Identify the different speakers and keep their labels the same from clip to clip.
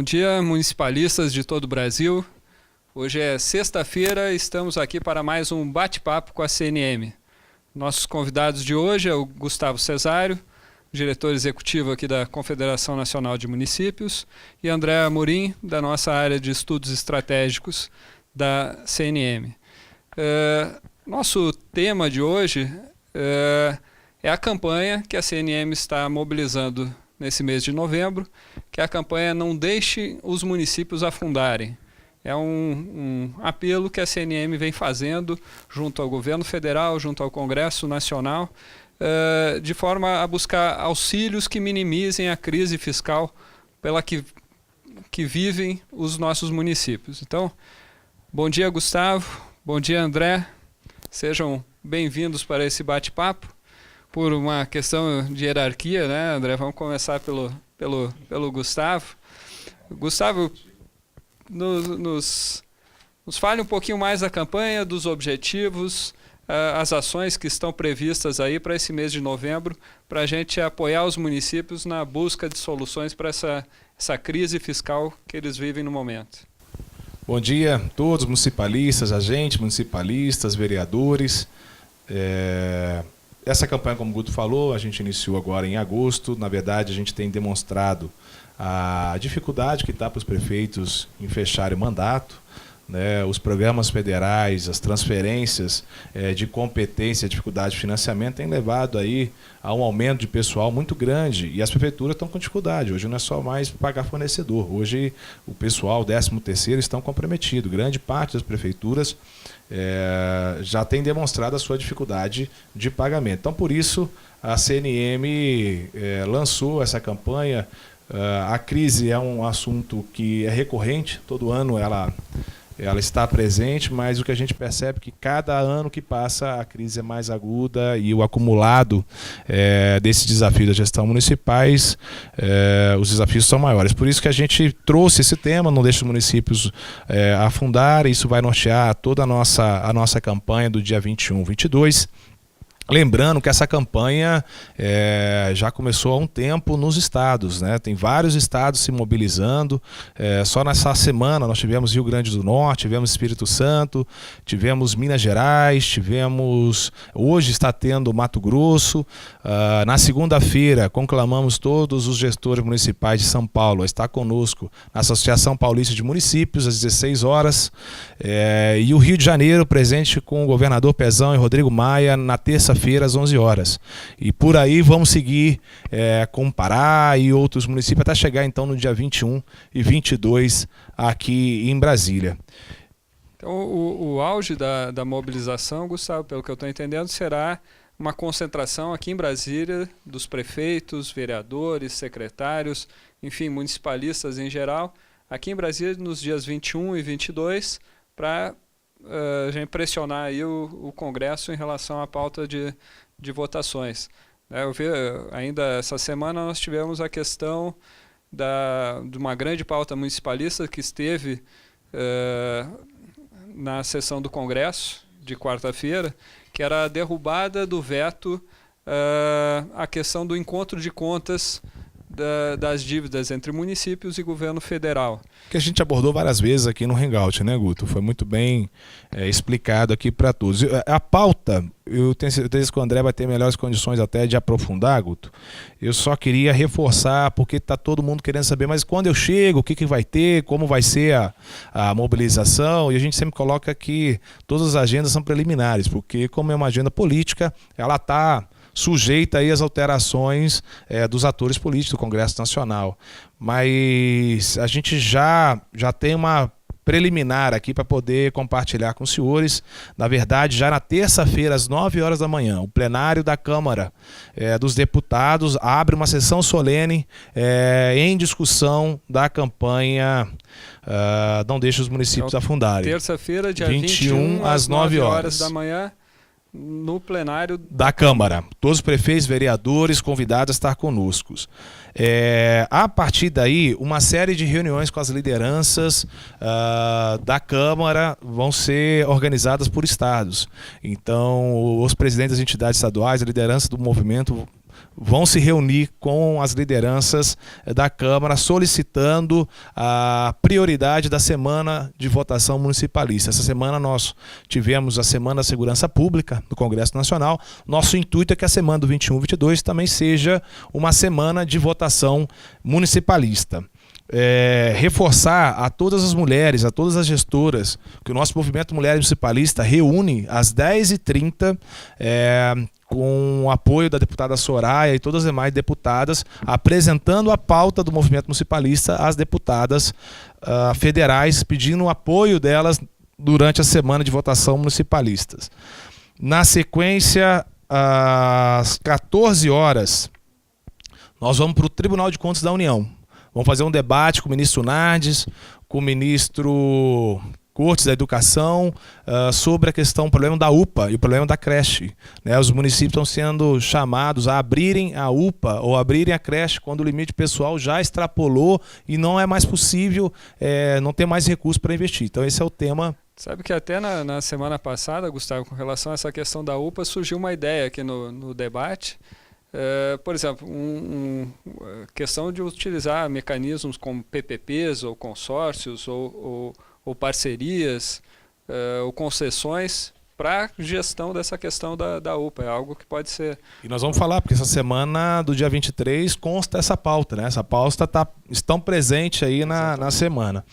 Speaker 1: Bom dia, municipalistas de todo o Brasil. Hoje é sexta-feira e estamos aqui para mais um bate-papo com a CNM. Nossos convidados de hoje é o Gustavo Cesário, diretor executivo aqui da Confederação Nacional de Municípios, e André Amorim, da nossa área de estudos estratégicos da CNM. Nosso tema de hoje é a campanha que a CNM está mobilizando nesse mês de novembro, que é a campanha Não Deixe os Municípios Afundarem. É um apelo que a CNM vem fazendo junto ao governo federal, junto ao Congresso Nacional, de forma a buscar auxílios que minimizem a crise fiscal pela que vivem os nossos municípios. Então, bom dia, Gustavo. Bom dia, André. Sejam bem-vindos para esse bate-papo. Por uma questão de hierarquia, né, André? Vamos começar pelo Gustavo. Gustavo, nos fale um pouquinho mais da campanha, dos objetivos, as ações que estão previstas aí para esse mês de novembro, para a gente apoiar os municípios na busca de soluções para essa crise fiscal que eles vivem no momento.
Speaker 2: Bom dia a todos, municipalistas, agentes municipalistas, vereadores. Essa campanha, como o Guto falou, a gente iniciou agora em agosto. Na verdade, a gente tem demonstrado a dificuldade que está para os prefeitos em fecharem o mandato, né? Os programas federais, as transferências de competência, dificuldade de financiamento têm levado aí a um aumento de pessoal muito grande e as prefeituras estão com dificuldade. Hoje não é só mais pagar fornecedor. Hoje o pessoal, 13º, estão comprometido. Grande parte das prefeituras já tem demonstrado a sua dificuldade de pagamento. Então, por isso, a CNM lançou essa campanha. A crise é um assunto que é recorrente, todo ano ela está presente, mas o que a gente percebe é que cada ano que passa a crise é mais aguda e o acumulado desse desafio da gestão municipais, os desafios são maiores. Por isso que a gente trouxe esse tema, Não Deixe os Municípios Afundar. Isso vai nortear toda a nossa campanha do dia 21, 22. Lembrando que essa campanha já começou há um tempo nos estados, né? Tem vários estados se mobilizando. Só nessa semana nós tivemos Rio Grande do Norte, tivemos Espírito Santo, tivemos Minas Gerais, hoje está tendo Mato Grosso. Na segunda-feira conclamamos todos os gestores municipais de São Paulo a estar conosco na Associação Paulista de Municípios às 16 horas. E o Rio de Janeiro presente com o governador Pezão e Rodrigo Maia na terça-feira às 11 horas. E por aí vamos seguir com Pará e outros municípios até chegar então no dia 21 e 22 aqui em Brasília.
Speaker 1: Então o auge da mobilização, Gustavo, pelo que eu estou entendendo, será uma concentração aqui em Brasília dos prefeitos, vereadores, secretários, enfim, municipalistas em geral, aqui em Brasília nos dias 21 e 22, para a gente pressionar aí o Congresso em relação à pauta de votações. Eu vi, ainda essa semana nós tivemos a questão de uma grande pauta municipalista que esteve na sessão do Congresso de quarta-feira, que era a derrubada do veto à questão do encontro de contas das dívidas entre municípios e governo federal.
Speaker 2: Que a gente abordou várias vezes aqui no Hangout, né, Guto? Foi muito bem explicado aqui para todos. A pauta, eu tenho certeza que o André vai ter melhores condições até de aprofundar, Guto. Eu só queria reforçar, porque está todo mundo querendo saber, mas quando eu chego, o que vai ter, como vai ser a mobilização, e a gente sempre coloca que todas as agendas são preliminares, porque como é uma agenda política, ela está sujeita aí às alterações dos atores políticos do Congresso Nacional. Mas a gente já tem uma preliminar aqui para poder compartilhar com os senhores. Na verdade, já na terça-feira, às 9 horas da manhã, o plenário da Câmara dos Deputados abre uma sessão solene em discussão da campanha Não Deixe os Municípios Afundarem.
Speaker 1: Terça-feira, dia 21, às 9 horas da manhã, no plenário
Speaker 2: da Câmara. Todos os prefeitos, vereadores, convidados a estar conosco. A partir daí, uma série de reuniões com as lideranças da Câmara vão ser organizadas por estados. Então, os presidentes das entidades estaduais, a liderança do movimento vão se reunir com as lideranças da Câmara solicitando a prioridade da semana de votação municipalista. Essa semana nós tivemos a Semana da Segurança Pública no Congresso Nacional. Nosso intuito é que a semana do 21 e 22 também seja uma semana de votação municipalista. Reforçar a todas as mulheres, a todas as gestoras, que o nosso movimento Mulheres Municipalista reúne às 10h30, com o apoio da deputada Soraya e todas as demais deputadas, apresentando a pauta do movimento municipalista às deputadas federais, pedindo o apoio delas durante a semana de votação municipalistas. Na sequência, às 14 horas, nós vamos para o Tribunal de Contas da União. Vamos fazer um debate com o ministro Nardes, com o ministro Cortes da Educação, sobre a questão, o problema da UPA e o problema da creche. Né? Os municípios estão sendo chamados a abrirem a UPA ou abrirem a creche quando o limite pessoal já extrapolou e não é mais possível, não tem mais recursos para investir. Então esse é o tema.
Speaker 1: Sabe que até na semana passada, Gustavo, com relação a essa questão da UPA, surgiu uma ideia aqui no debate. Por exemplo, questão de utilizar mecanismos como PPPs ou consórcios ou parcerias ou concessões para gestão dessa questão da UPA. É algo que pode ser...
Speaker 2: E nós vamos falar, porque essa semana do dia 23 consta essa pauta, né? Essa pauta estão presente aí na semana.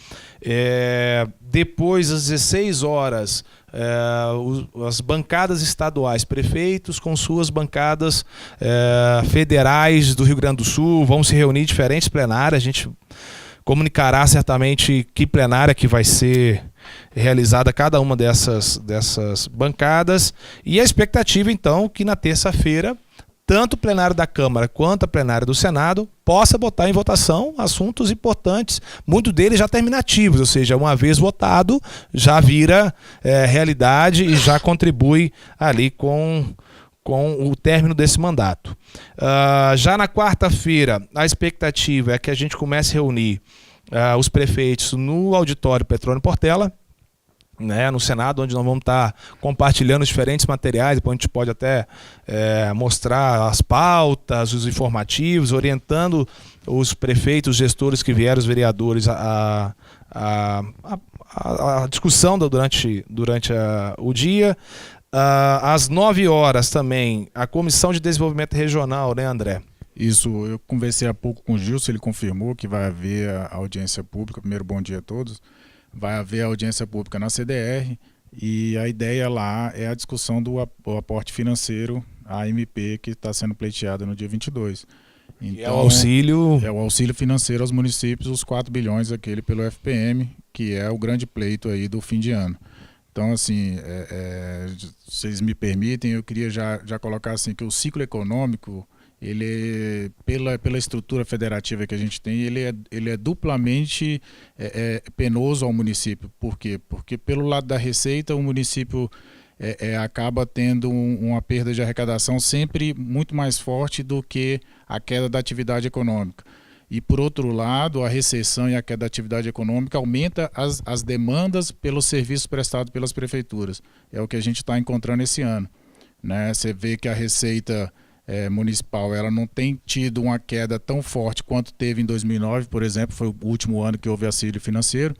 Speaker 2: Depois, às 16 horas, as bancadas estaduais, prefeitos com suas bancadas federais do Rio Grande do Sul vão se reunir em diferentes plenárias. A gente comunicará certamente que plenária que vai ser realizada cada uma dessas bancadas. E a expectativa, então, que na terça-feira, tanto o plenário da Câmara quanto a plenária do Senado possa botar em votação assuntos importantes, muitos deles já terminativos, ou seja, uma vez votado, já vira realidade e já contribui ali com o término desse mandato. Já na quarta-feira, a expectativa é que a gente comece a reunir os prefeitos no auditório Petrônio Portela, né, no Senado, onde nós vamos estar compartilhando diferentes materiais. Depois a gente pode até mostrar as pautas, os informativos, orientando os prefeitos, os gestores que vieram, os vereadores, a discussão durante o dia. Às 9 horas também, a Comissão de Desenvolvimento Regional, né, André?
Speaker 3: Isso, eu conversei há pouco com o Gilson, ele confirmou que vai haver a audiência pública. Primeiro, bom dia a todos. Vai haver audiência pública na CDR e a ideia lá é a discussão do aporte financeiro à MP que está sendo pleiteada no dia 22. Então,
Speaker 2: é o
Speaker 3: auxílio financeiro aos municípios, os 4 bilhões aquele pelo FPM, que é o grande pleito aí do fim de ano. Então, assim, vocês me permitem, eu queria já colocar assim que o ciclo econômico, ele, pela estrutura federativa que a gente tem, ele é duplamente penoso ao município. Por quê? Porque pelo lado da receita, o município acaba tendo uma perda de arrecadação sempre muito mais forte do que a queda da atividade econômica. E, por outro lado, a recessão e a queda da atividade econômica aumenta as demandas pelos serviços prestados pelas prefeituras. É o que a gente está encontrando esse ano, né? Você vê que a receita municipal ela não tem tido uma queda tão forte quanto teve em 2009, por exemplo, foi o último ano que houve auxílio financeiro.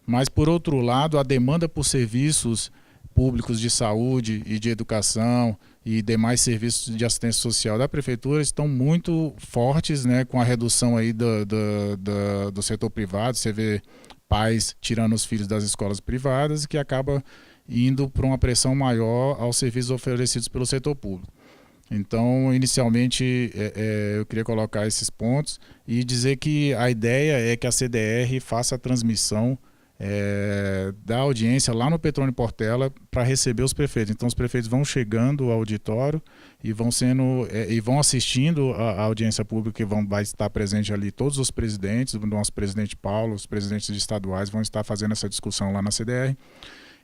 Speaker 3: Mas, por outro lado, a demanda por serviços públicos de saúde e de educação e demais serviços de assistência social da prefeitura estão muito fortes, né, com a redução aí do setor privado. Você vê pais tirando os filhos das escolas privadas, que acaba indo para uma pressão maior aos serviços oferecidos pelo setor público. Então, inicialmente, eu queria colocar esses pontos e dizer que a ideia é que a CDR faça a transmissão da audiência lá no Petrônio Portela para receber os prefeitos. Então, os prefeitos vão chegando ao auditório e vão assistindo a audiência pública, que vai estar presente ali todos os presidentes, o nosso presidente Paulo, os presidentes estaduais vão estar fazendo essa discussão lá na CDR.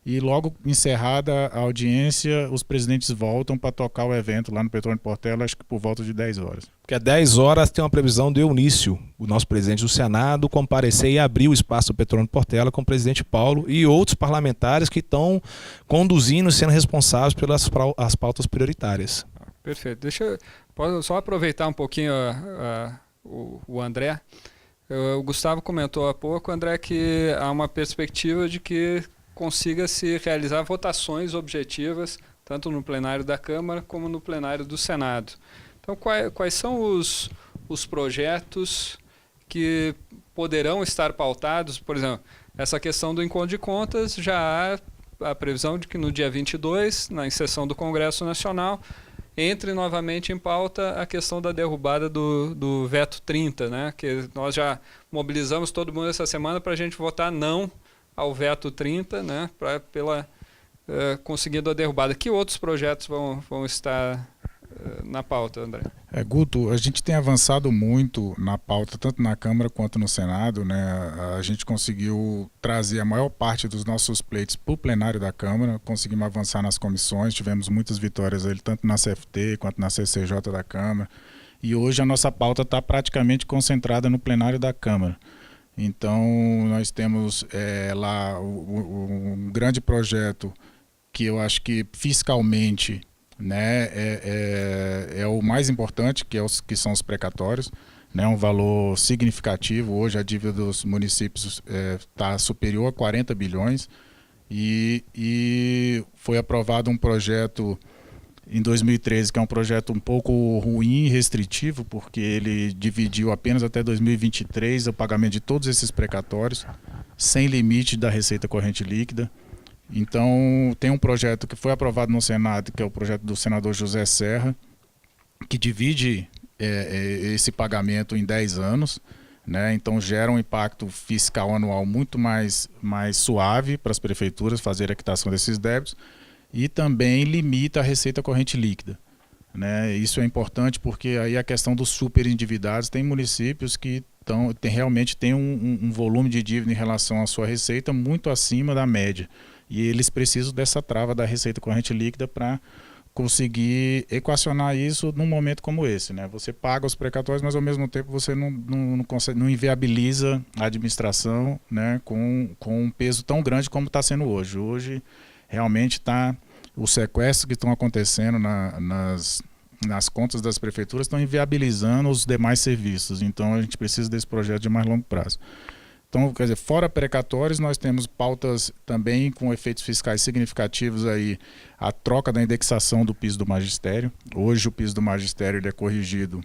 Speaker 3: E logo encerrada a audiência, os presidentes voltam para tocar o evento lá no Petrônio Portela, acho que por volta de 10 horas.
Speaker 2: Porque às 10 horas tem uma previsão do Eunício, o nosso presidente do Senado, comparecer e abrir o espaço do Petrônio Portela com o presidente Paulo e outros parlamentares que estão conduzindo e sendo responsáveis pelas as pautas prioritárias.
Speaker 1: Perfeito. Deixa eu Posso só aproveitar um pouquinho o André? O Gustavo comentou há pouco, André, que há uma perspectiva de que consiga se realizar votações objetivas, tanto no plenário da Câmara como no plenário do Senado. Então, quais são os projetos que poderão estar pautados? Por exemplo, essa questão do encontro de contas, já há a previsão de que no dia 22, na sessão do Congresso Nacional, entre novamente em pauta a questão da derrubada do veto 30, né? Que nós já mobilizamos todo mundo essa semana para a gente votar não ao veto 30, né? Conseguindo a derrubada. Que outros projetos vão estar na pauta, André?
Speaker 3: Guto, a gente tem avançado muito na pauta, tanto na Câmara quanto no Senado, né? A gente conseguiu trazer a maior parte dos nossos pleitos para o plenário da Câmara, conseguimos avançar nas comissões, tivemos muitas vitórias ali, tanto na CFT quanto na CCJ da Câmara, e hoje a nossa pauta está praticamente concentrada no plenário da Câmara. Então, nós temos lá um grande projeto que eu acho que fiscalmente, né, é o mais importante, que são os precatórios, né, um valor significativo. Hoje a dívida dos municípios está superior a 40 bilhões e foi aprovado um projeto em 2013, que é um projeto um pouco ruim e restritivo, porque ele dividiu apenas até 2023 o pagamento de todos esses precatórios, sem limite da receita corrente líquida. Então, tem um projeto que foi aprovado no Senado, que é o projeto do senador José Serra, que divide esse pagamento em 10 anos, né? Então, gera um impacto fiscal anual muito mais suave para as prefeituras fazer a quitação desses débitos, e também limita a receita corrente líquida, né? Isso é importante porque aí a questão dos superendividados, tem municípios que realmente têm um volume de dívida em relação à sua receita muito acima da média. E eles precisam dessa trava da receita corrente líquida para conseguir equacionar isso num momento como esse, né? Você paga os precatórios, mas ao mesmo tempo você não inviabiliza a administração, né, com um peso tão grande como está sendo hoje. Hoje, realmente, os sequestros que estão acontecendo nas contas das prefeituras estão inviabilizando os demais serviços. Então, a gente precisa desse projeto de mais longo prazo. Então, quer dizer, fora precatórios, nós temos pautas também com efeitos fiscais significativos aí, a troca da indexação do piso do magistério. Hoje o piso do magistério ele é corrigido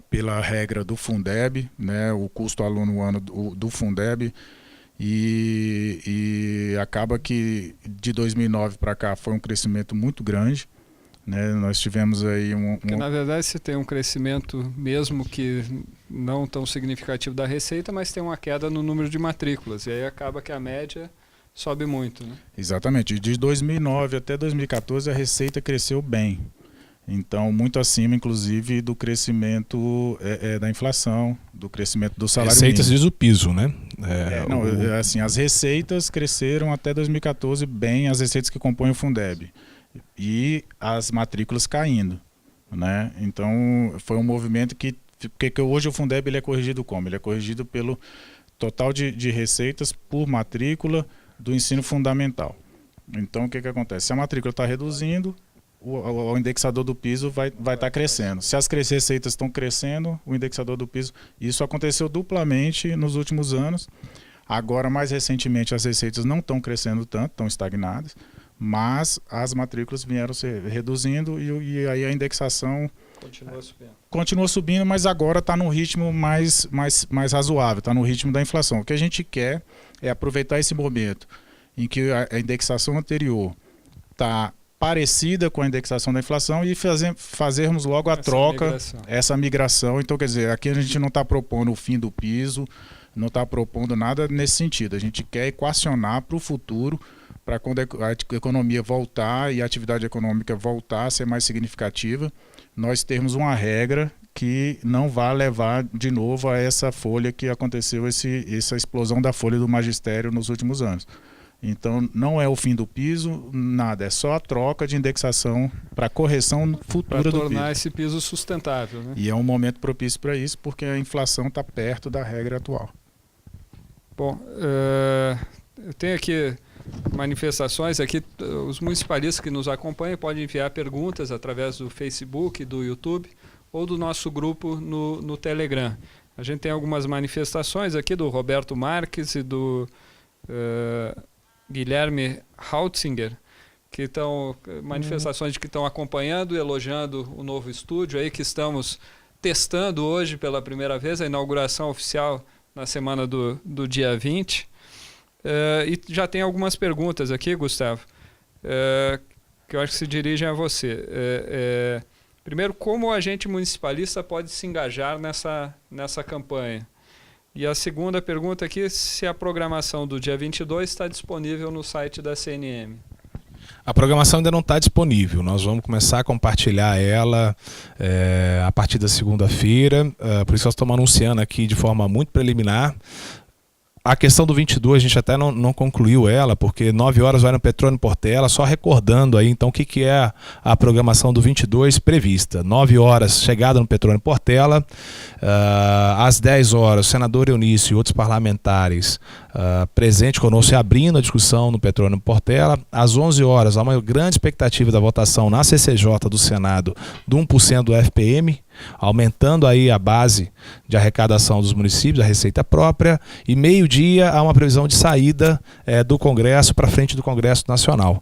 Speaker 3: pela regra do Fundeb, né, o custo aluno ano do Fundeb, e acaba que de 2009 para cá foi um crescimento muito grande, né? Nós tivemos aí
Speaker 1: Porque, na verdade, você tem um crescimento, mesmo que não tão significativo da receita, mas tem uma queda no número de matrículas. E aí acaba que a média sobe muito, né?
Speaker 3: Exatamente. De 2009 até 2014 a receita cresceu bem. Então, muito acima, inclusive, do crescimento da inflação, do crescimento do salário
Speaker 2: receitas
Speaker 3: mínimo.
Speaker 2: diz o piso, né?
Speaker 3: Assim, as receitas cresceram até 2014 bem, as receitas que compõem o Fundeb. E as matrículas caindo, né? Então, foi um movimento porque hoje o Fundeb ele é corrigido como? Ele é corrigido pelo total de receitas por matrícula do ensino fundamental. Então, o que acontece? Se a matrícula está reduzindo, o indexador do piso vai estar crescendo. Se as receitas estão crescendo, o indexador do piso... Isso aconteceu duplamente nos últimos anos. Agora, mais recentemente, as receitas não estão crescendo tanto, estão estagnadas, mas as matrículas vieram se reduzindo e aí a indexação continua subindo, mas agora está num ritmo mais razoável, está no ritmo da inflação. O que a gente quer é aproveitar esse momento em que a indexação anterior está parecida com a indexação da inflação e fazermos logo essa migração. Então, quer dizer, aqui a gente não está propondo o fim do piso, não está propondo nada nesse sentido. A gente quer equacionar para o futuro, para quando a economia voltar e a atividade econômica voltar a ser mais significativa, nós termos uma regra que não vá levar de novo a essa folha que aconteceu, essa explosão da folha do magistério nos últimos anos. Então, não é o fim do piso, nada, é só a troca de indexação para correção futura do piso.
Speaker 1: Para tornar esse piso sustentável, né?
Speaker 3: E é um momento propício para isso, porque a inflação está perto da regra atual.
Speaker 1: Bom, eu tenho aqui manifestações aqui. Os municipalistas que nos acompanham podem enviar perguntas através do Facebook, do YouTube ou do nosso grupo no Telegram. A gente tem algumas manifestações aqui do Roberto Marques e do Guilherme Hautzinger, que estão manifestações que estão acompanhando, elogiando o novo estúdio aí que estamos testando hoje pela primeira vez, a inauguração oficial na semana do dia 20. E já tem algumas perguntas aqui, Gustavo, que eu acho que se dirigem a você. Primeiro, como o agente municipalista pode se engajar nessa campanha? E a segunda pergunta aqui, se a programação do dia 22 está disponível no site da CNM.
Speaker 2: A programação ainda não está disponível, nós vamos começar a compartilhar ela a partir da segunda-feira, por isso nós estamos anunciando aqui de forma muito preliminar. A questão do 22 a gente até não concluiu ela, porque 9 horas vai no Petrônio Portela, só recordando aí então o que é a programação do 22 prevista. 9 horas chegada no Petrônio Portela, às 10 horas o senador Eunício e outros parlamentares presente conosco e abrindo a discussão no Petrônio Portela. Às 11 horas há uma grande expectativa da votação na CCJ do Senado do 1% do FPM, aumentando aí a base de arrecadação dos municípios, a receita própria, e meio-dia há uma previsão de saída do Congresso para frente do Congresso Nacional.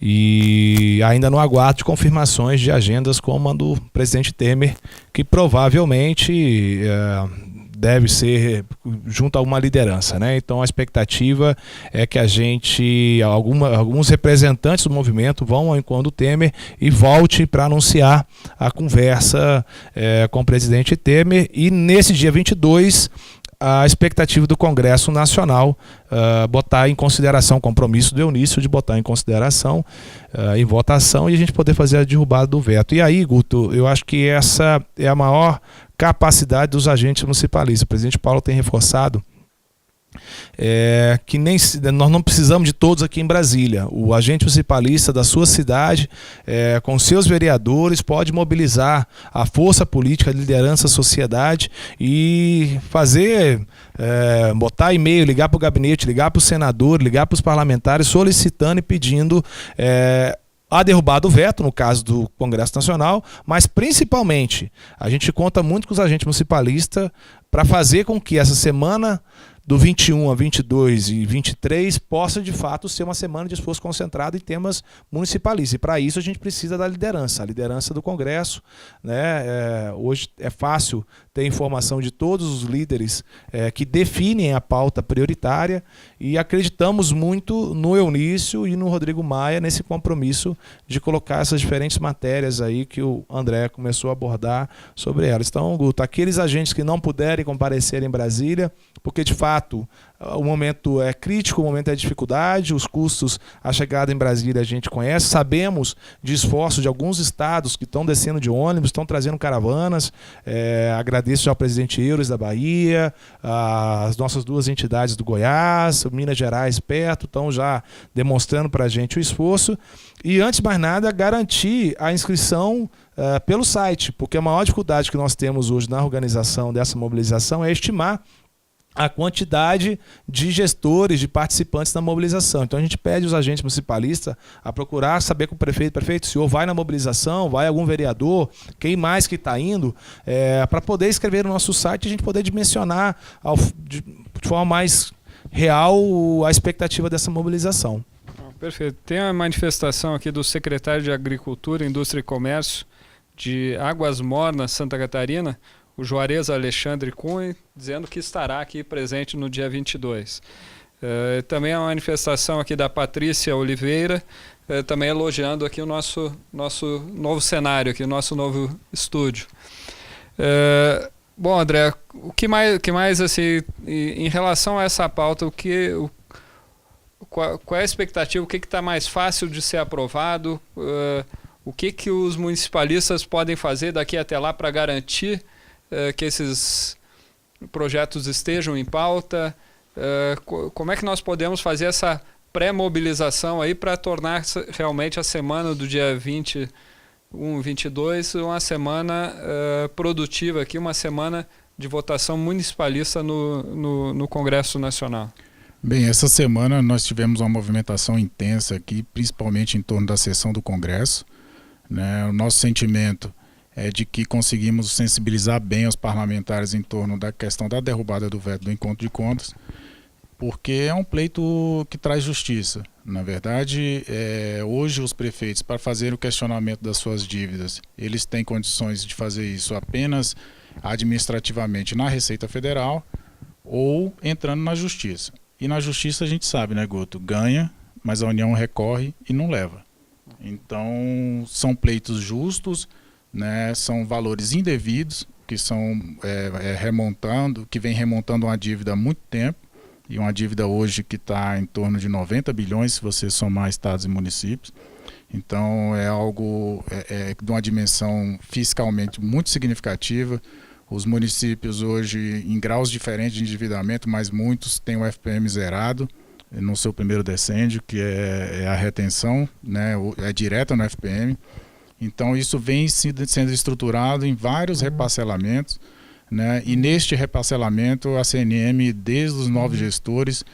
Speaker 2: E ainda no aguardo de confirmações de agendas como a do presidente Temer, que provavelmente deve ser junto a uma liderança, né? Então a expectativa é que alguns representantes do movimento vão ao encontro do Temer e volte para anunciar a conversa com o presidente Temer, e nesse dia 22 a expectativa do Congresso Nacional botar em consideração o compromisso do Eunício de botar em consideração em votação e a gente poder fazer a derrubada do veto. E aí, Guto, eu acho que essa é a maior capacidade dos agentes municipalistas. O presidente Paulo tem reforçado que nós não precisamos de todos aqui em Brasília. O agente municipalista da sua cidade, com seus vereadores, pode mobilizar a força política, a liderança, a sociedade e fazer, botar e-mail, ligar para o gabinete, ligar para o senador, ligar para os parlamentares, solicitando e pedindo a derrubada do veto, no caso do Congresso Nacional, mas principalmente a gente conta muito com os agentes municipalistas para fazer com que essa semana do 21 a 22 e 23 possa de fato ser uma semana de esforço concentrado em temas municipalistas. E para isso a gente precisa da liderança, a liderança do Congresso, né? Hoje é fácil ter informação de todos os líderes que definem a pauta prioritária, e acreditamos muito no Eunício e no Rodrigo Maia nesse compromisso de colocar essas diferentes matérias aí que o André começou a abordar sobre elas. Então, Guto, aqueles agentes que não puderem comparecer em Brasília, porque de fato o momento é crítico, o momento é dificuldade, os custos, a chegada em Brasília a gente conhece, sabemos de esforço de alguns estados que estão descendo de ônibus, estão trazendo caravanas, agradeço já ao presidente Euros da Bahia, as nossas duas entidades do Goiás, Minas Gerais perto, estão já demonstrando para a gente o esforço, e antes de mais nada garantir a inscrição pelo site, porque a maior dificuldade que nós temos hoje na organização dessa mobilização é estimar a quantidade de gestores, de participantes na mobilização. Então a gente pede aos agentes municipalistas a procurar saber com o prefeito, o senhor vai na mobilização, vai algum vereador, quem mais que está indo, para poder escrever no nosso site e a gente poder dimensionar de forma mais real a expectativa dessa mobilização.
Speaker 1: Perfeito. Tem uma manifestação aqui do secretário de Agricultura, Indústria e Comércio de Águas Mornas, Santa Catarina, o Juarez Alexandre Cunha, dizendo que estará aqui presente no dia 22. Também a manifestação aqui da Patrícia Oliveira, também elogiando aqui o nosso novo cenário, aqui, o nosso novo estúdio. Bom, André, o que mais assim, em relação a essa pauta, qual é a expectativa, o que está mais fácil de ser aprovado, o que os municipalistas podem fazer daqui até lá para garantir que esses projetos estejam em pauta, como é que nós podemos fazer essa pré-mobilização aí para tornar realmente a semana do dia 21, 22 uma semana produtiva aqui, uma semana de votação municipalista no Congresso Nacional?
Speaker 3: Bem, essa semana nós tivemos uma movimentação intensa aqui, principalmente em torno da sessão do Congresso, né? O nosso sentimento é de que conseguimos sensibilizar bem os parlamentares em torno da questão da derrubada do veto do encontro de contas, porque é um pleito que traz justiça. Na verdade, hoje os prefeitos, para fazer o questionamento das suas dívidas, eles têm condições de fazer isso apenas administrativamente na Receita Federal ou entrando na Justiça. E na Justiça a gente sabe, né, Guto? Ganha, mas a União recorre e não leva. Então, são pleitos justos, né, são valores indevidos, que são que vem remontando uma dívida há muito tempo, e uma dívida hoje que está em torno de 90 bilhões, se você somar estados e municípios. Então, é algo de uma dimensão fiscalmente muito significativa. Os municípios hoje, em graus diferentes de endividamento, mas muitos têm o FPM zerado no seu primeiro decêndio, que é a retenção, né, é direta no FPM. Então, isso vem sendo estruturado em vários reparcelamentos, né, e neste reparcelamento, a CNM, desde os novos gestores,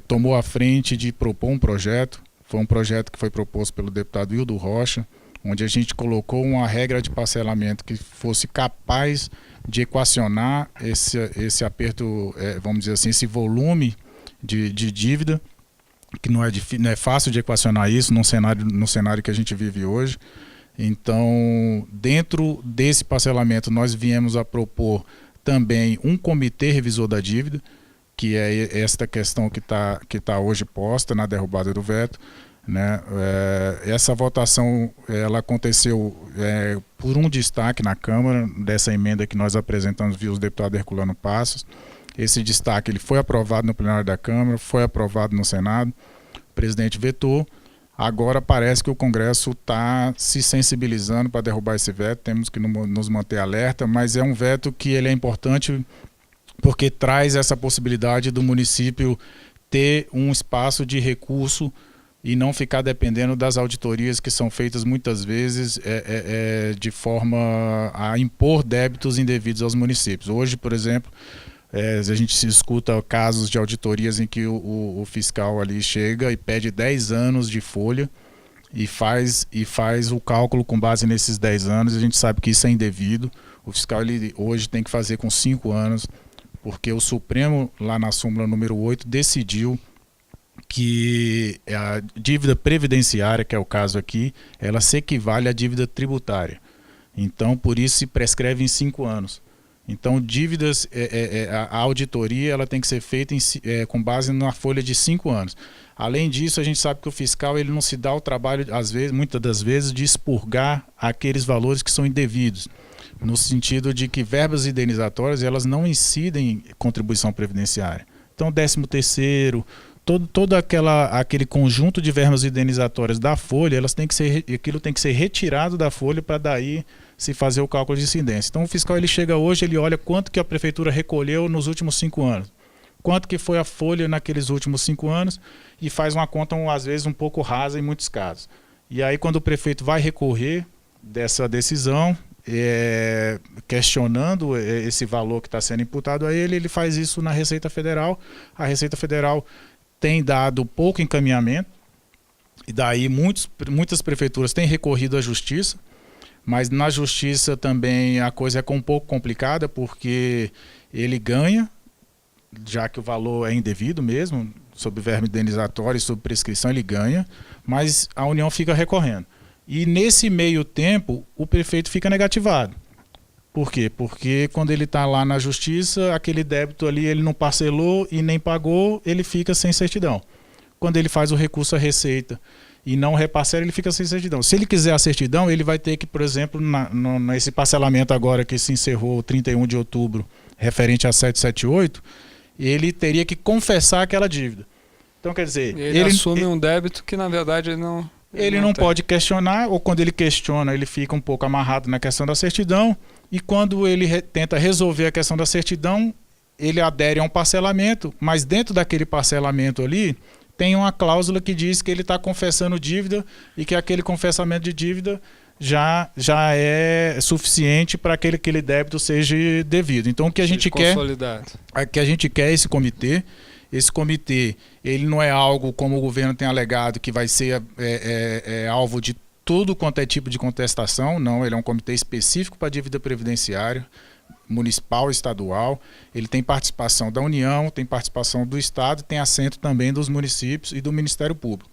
Speaker 3: tomou a frente de propor um projeto. Foi um projeto que foi proposto pelo deputado Hildo Rocha, onde a gente colocou uma regra de parcelamento que fosse capaz de equacionar esse aperto, vamos dizer assim, esse volume de dívida, que não é fácil de equacionar isso no cenário que a gente vive hoje. Então, dentro desse parcelamento, nós viemos a propor também um comitê revisor da dívida, que é esta questão que tá hoje posta na derrubada do veto, né? Essa votação ela aconteceu por um destaque na Câmara dessa emenda que nós apresentamos via os deputados Herculano Passos. Esse destaque ele foi aprovado no plenário da Câmara, foi aprovado no Senado, o presidente vetou. Agora parece que o Congresso está se sensibilizando para derrubar esse veto, temos que nos manter alerta, mas é um veto que ele é importante porque traz essa possibilidade do município ter um espaço de recurso e não ficar dependendo das auditorias que são feitas muitas vezes de forma a impor débitos indevidos aos municípios. Hoje, por exemplo, a gente se escuta casos de auditorias em que o fiscal ali chega e pede 10 anos de folha e faz o cálculo com base nesses 10 anos. A gente sabe que isso é indevido. O fiscal ele hoje tem que fazer com 5 anos, porque o Supremo, lá na súmula número 8, decidiu que a dívida previdenciária, que é o caso aqui, ela se equivale à dívida tributária. Então, por isso se prescreve em 5 anos. Então, dívidas, a auditoria ela tem que ser feita com base na folha de 5 anos. Além disso, a gente sabe que o fiscal ele não se dá o trabalho, muitas das vezes, de expurgar aqueles valores que são indevidos, no sentido de que verbas indenizatórias elas não incidem em contribuição previdenciária. Então, 13º, todo aquele conjunto de verbas indenizatórias da folha, aquilo tem que ser retirado da folha para daí se fazer o cálculo de incidência. Então o fiscal ele chega hoje, ele olha quanto que a prefeitura recolheu nos últimos 5 anos, quanto que foi a folha naqueles últimos 5 anos e faz uma conta às vezes um pouco rasa em muitos casos. E aí quando o prefeito vai recorrer dessa decisão, questionando esse valor que está sendo imputado a ele faz isso na Receita Federal. A Receita Federal tem dado pouco encaminhamento, e daí muitas prefeituras têm recorrido à Justiça, mas na Justiça também a coisa é um pouco complicada, porque ele ganha, já que o valor é indevido mesmo, sob verba indenizatória e sob prescrição ele ganha, mas a União fica recorrendo. E nesse meio tempo o prefeito fica negativado. Por quê? Porque quando ele está lá na Justiça, aquele débito ali ele não parcelou e nem pagou, ele fica sem certidão. Quando ele faz o recurso à Receita e não reparcela, ele fica sem certidão. Se ele quiser a certidão, ele vai ter que, por exemplo, nesse parcelamento agora que se encerrou 31 de outubro, referente a 778, ele teria que confessar aquela dívida. Então, quer dizer...
Speaker 1: Ele assume um débito que, na verdade, ele não...
Speaker 3: Ele não pode questionar, ou quando ele questiona, ele fica um pouco amarrado na questão da certidão, e quando ele tenta resolver a questão da certidão, ele adere a um parcelamento, mas dentro daquele parcelamento ali, tem uma cláusula que diz que ele está confessando dívida e que aquele confessamento de dívida já é suficiente para que aquele débito seja devido. Então, o que a gente quer é esse comitê. Esse comitê, ele não é algo, como o governo tem alegado, que vai ser alvo de tudo quanto é tipo de contestação. Não, ele é um comitê específico para a dívida previdenciária, municipal e estadual. Ele tem participação da União, tem participação do Estado, tem assento também dos municípios e do Ministério Público.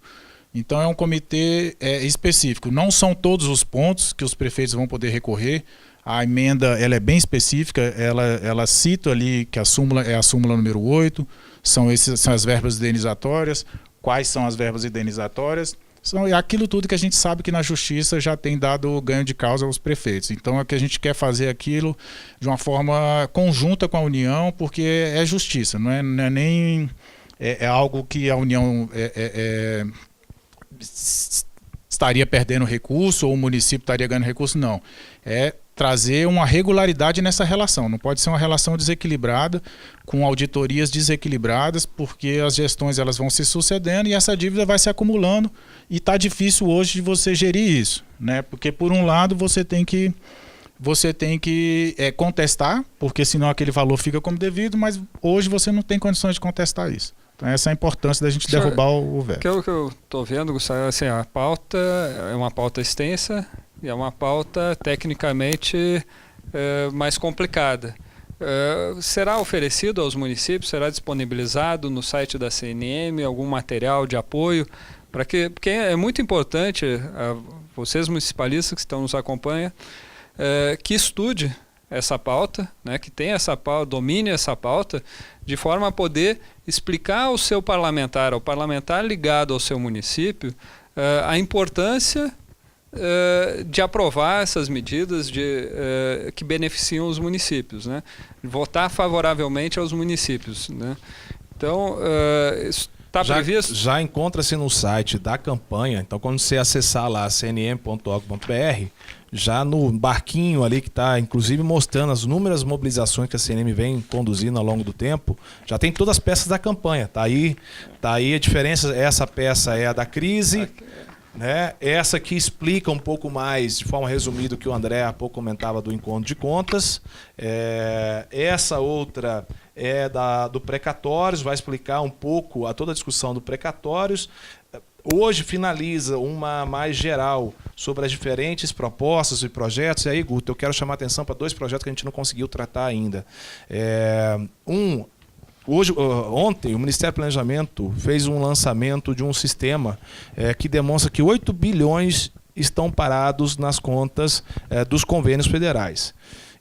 Speaker 3: Então é um comitê específico. Não são todos os pontos que os prefeitos vão poder recorrer. A emenda ela é bem específica, ela cita ali que a súmula é a súmula número 8, são as verbas indenizatórias. Quais são as verbas indenizatórias? São aquilo tudo que a gente sabe que na justiça já tem dado ganho de causa aos prefeitos. Então é que a gente quer fazer aquilo de uma forma conjunta com a União, porque é justiça, não é nem algo que a União estaria perdendo recurso ou o município estaria ganhando recurso, não. É trazer uma regularidade nessa relação. Não pode ser uma relação desequilibrada, com auditorias desequilibradas, porque as gestões elas vão se sucedendo e essa dívida vai se acumulando e está difícil hoje de você gerir isso, né? Porque por um lado você tem que contestar, porque senão aquele valor fica como devido, mas hoje você não tem condições de contestar isso. Então essa é a importância da gente derrubar o veto.
Speaker 1: Que é o que eu estou vendo, Gustavo, assim, a pauta é uma pauta extensa e é uma pauta tecnicamente mais complicada. Será oferecido aos municípios, será disponibilizado no site da CNM algum material de apoio? Porque é muito importante, vocês municipalistas que estão nos acompanhando, que estude essa pauta, né, que tenha essa pauta, domine essa pauta, de forma a poder explicar ao seu parlamentar, ao parlamentar ligado ao seu município, a importância de aprovar essas medidas que beneficiam os municípios, né, votar favoravelmente aos municípios, né. Então, está previsto?
Speaker 2: Já encontra-se no site da campanha, então quando você acessar lá cnm.org.br, já no barquinho ali que está, inclusive, mostrando as inúmeras mobilizações que a CNM vem conduzindo ao longo do tempo, já tem todas as peças da campanha. Tá aí a diferença, essa peça é a da crise, né? Essa que explica um pouco mais, de forma resumida, o que o André há pouco comentava do encontro de contas. Essa outra é do precatórios, vai explicar um pouco toda a discussão do precatórios. Hoje finaliza uma mais geral sobre as diferentes propostas e projetos. E aí, Guto, eu quero chamar a atenção para 2 projetos que a gente não conseguiu tratar ainda. Ontem, o Ministério do Planejamento fez um lançamento de um sistema que demonstra que 8 bilhões estão parados nas contas dos convênios federais.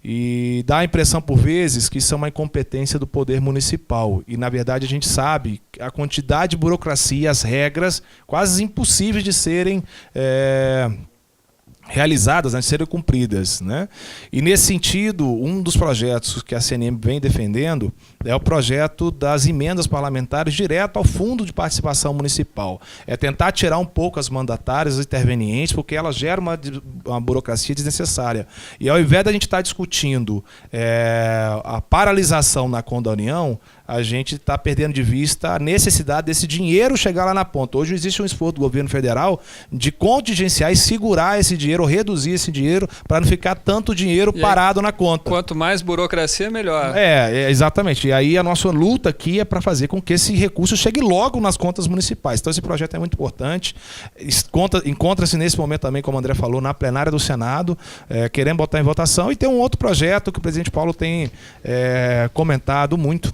Speaker 2: E dá a impressão, por vezes, que isso é uma incompetência do poder municipal. E, na verdade, a gente sabe a quantidade de burocracia, as regras, quase impossíveis de serem realizadas, de serem cumpridas, né? E, nesse sentido, um dos projetos que a CNM vem defendendo é o projeto das emendas parlamentares direto ao Fundo de Participação Municipal. É tentar tirar um pouco as mandatárias, as intervenientes, porque elas geram uma burocracia desnecessária. E ao invés da gente estar discutindo a paralisação na conta da União, a gente está perdendo de vista a necessidade desse dinheiro chegar lá na ponta. Hoje existe um esforço do governo federal de contingenciar e segurar esse dinheiro, ou reduzir esse dinheiro, para não ficar tanto dinheiro parado na conta.
Speaker 1: Quanto mais burocracia, melhor.
Speaker 2: Exatamente. E aí a nossa luta aqui é para fazer com que esse recurso chegue logo nas contas municipais. Então esse projeto é muito importante. Encontra-se nesse momento também, como o André falou, na plenária do Senado, querendo botar em votação. E tem um outro projeto que o presidente Paulo tem comentado muito,